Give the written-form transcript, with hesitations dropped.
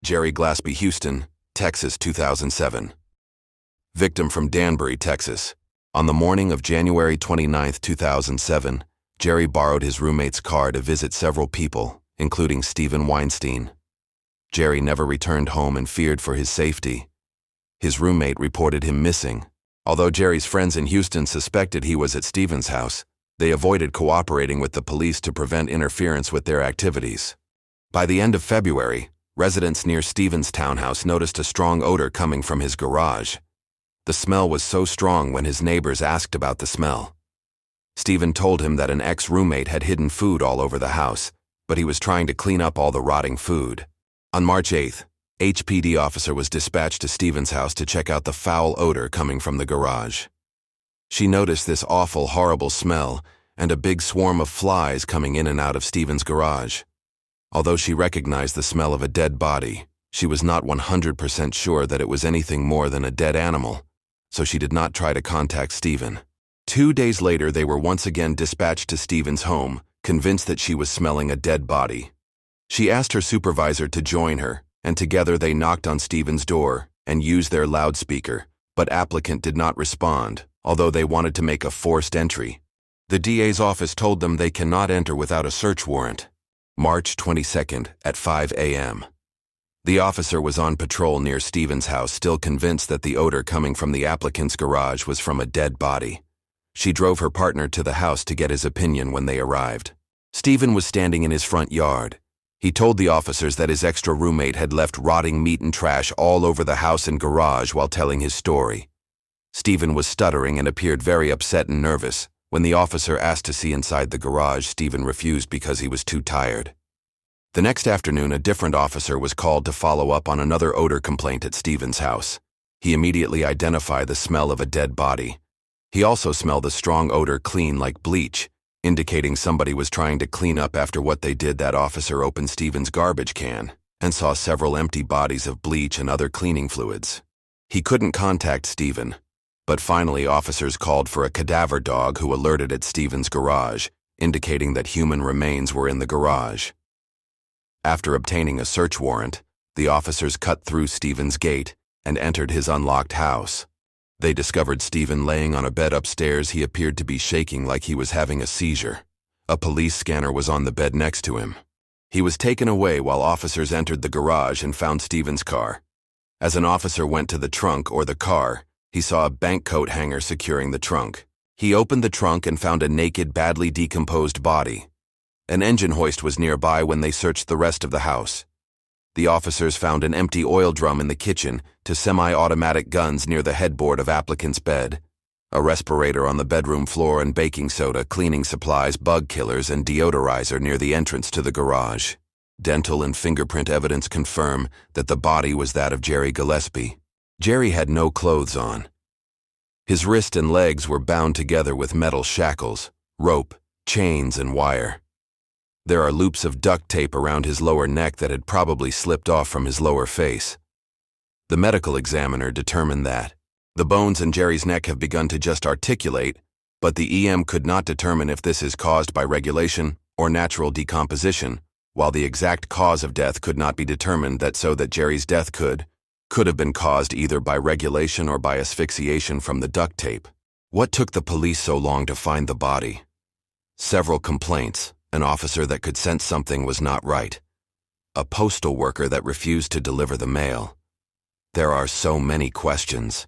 Jerry Glaspie, Houston, Texas, 2007. Victim from Danbury, Texas. On the morning of January 29, 2007, Jerry borrowed his roommate's car to visit several people, including Stephen Weinstein. Jerry never returned home and feared for his safety. His roommate reported him missing. Although Jerry's friends in Houston suspected he was at Stephen's house, they avoided cooperating with the police to prevent interference with their activities. By the end of February, residents near Stephen's townhouse noticed a strong odor coming from his garage. The smell was so strong when his neighbors asked about the smell. Stephen told him that an ex-roommate had hidden food all over the house, but he was trying to clean up all the rotting food. On March 8th, HPD officer was dispatched to Stephen's house to check out the foul odor coming from the garage. She noticed this awful, horrible smell and a big swarm of flies coming in and out of Stephen's garage. Although she recognized the smell of a dead body, she was not 100% sure that it was anything more than a dead animal, so she did not try to contact Stephen. 2 days later, they were once again dispatched to Stephen's home, convinced that she was smelling a dead body. She asked her supervisor to join her, and together they knocked on Stephen's door and used their loudspeaker, but applicant did not respond, although they wanted to make a forced entry. The DA's office told them they cannot enter without a search warrant. March 22nd at 5 a.m. The officer was on patrol near Stephen's house, still convinced that the odor coming from the applicant's garage was from a dead body. She drove her partner to the house to get his opinion when they arrived. Stephen was standing in his front yard. He told the officers that his extra roommate had left rotting meat and trash all over the house and garage while telling his story. Stephen was stuttering and appeared very upset and nervous. When the officer asked to see inside the garage, Stephen refused because he was too tired. The next afternoon, a different officer was called to follow up on another odor complaint at Stephen's house. He immediately identified the smell of a dead body. He also smelled the strong odor clean like bleach, indicating somebody was trying to clean up after what they did. That officer opened Stephen's garbage can and saw several empty bodies of bleach and other cleaning fluids. He couldn't contact Stephen, but finally officers called for a cadaver dog who alerted at Stephen's garage, indicating that human remains were in the garage. After obtaining a search warrant, the officers cut through Stephen's gate and entered his unlocked house. They discovered Stephen laying on a bed upstairs. He appeared to be shaking like he was having a seizure. A police scanner was on the bed next to him. He was taken away while officers entered the garage and found Stephen's car. As an officer went to the trunk or the car, he saw a bank coat hanger securing the trunk. He opened the trunk and found a naked, badly decomposed body. An engine hoist was nearby when they searched the rest of the house. The officers found an empty oil drum in the kitchen, two semi-automatic guns near the headboard of applicant's bed, a respirator on the bedroom floor, and baking soda, cleaning supplies, bug killers, and deodorizer near the entrance to the garage. Dental and fingerprint evidence confirm that the body was that of Jerry Glaspie. Jerry had no clothes on. His wrist and legs were bound together with metal shackles, rope, chains, and wire. There are loops of duct tape around his lower neck that had probably slipped off from his lower face. The medical examiner determined that the bones in Jerry's neck have begun to just articulate, but the EM could not determine if this is caused by regulation or natural decomposition, while the exact cause of death could not be determined, so that Jerry's death could have been caused either by regulation or by asphyxiation from the duct tape. What took the police so long to find the body? Several complaints. An officer that could sense something was not right. A postal worker that refused to deliver the mail. There are so many questions.